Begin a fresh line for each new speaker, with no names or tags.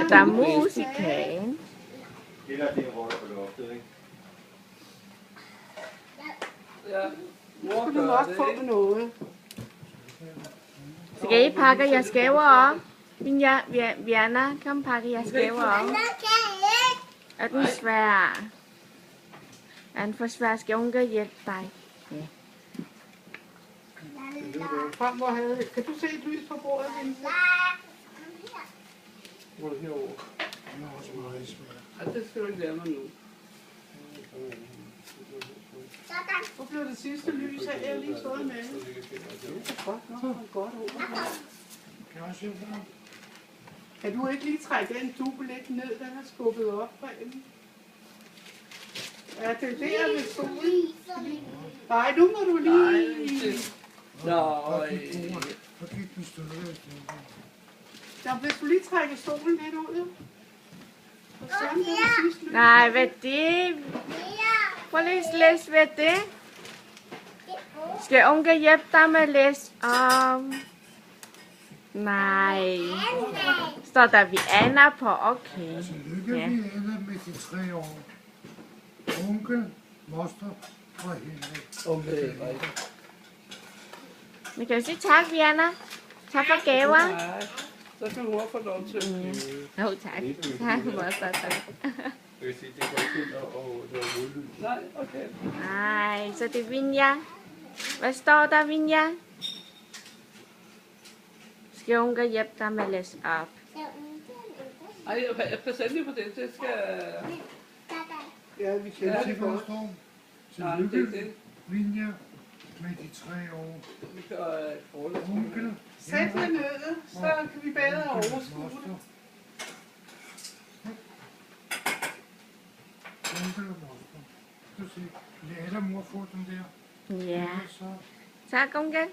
Der er mus i kagen.
Det der, det er rotter på loftet, ikke?
Ja,
Nu skal du også få noget.
Skal I pakke jeres gaver op? Viana, kom pakke jeres gaver op. Er den svær? Er den for svær? Skal onkel hjælpe dig? Ja.
Frem, hvor havde det. Kan du se et lys på bordet, Vincent?
hvor er det herovre?
Den er også meget svær.
Ja, det skal du ikke lære mig nu.
Hvor blev det sidste lys af, jeg lige stået med? Godt nok, godt ord.
Kan jeg også hjælpe dig?
Kan du ikke lige trække den dubel lidt ned, den er skubbet op herinde? Ja, det er der med solen. Nej, nu må du lige...
Nå,
Så gik den støtte.
Ja, hvis du lige trækker stolen lidt ud, jo. Og så er det sidste lys.
Nej, hvad det? Prøv lige at læse, hvad det? Skal onkel hjælpe dig med at læse om? Nej. Står der Viana på? Okay.
Tillykke,
Ja.
Viana, med de 3 år. Onkel, moster og Henrik.
okay, rigtigt.
Vi kan jo sige tak, Viana. Tak for gaver.
Nej, så kan mor få lov til.
Jo, tak. Tak, moster. Tak.
Jeg vil sige, det går ikke ind og lave modlyd.
Nej, okay.
Nej, så det er Vinja. Hvad står der, Vinja? Skal onkel hjælpe dig med at læse op?
Ej, jeg passer lige på det. Det skal...
Ja, vi kender
Se,
det
hvad der
godt.
står.
Nej, det er
Tillykke,
det.
Vinja, med de 3 år.
Vi kan forlæse.
Onkel,
Sæt jer ned, så kan vi bedre overskue det.
Onkel og moster. Du se, lad alle mor få den der.
Ja.
Så
Tak, onkel.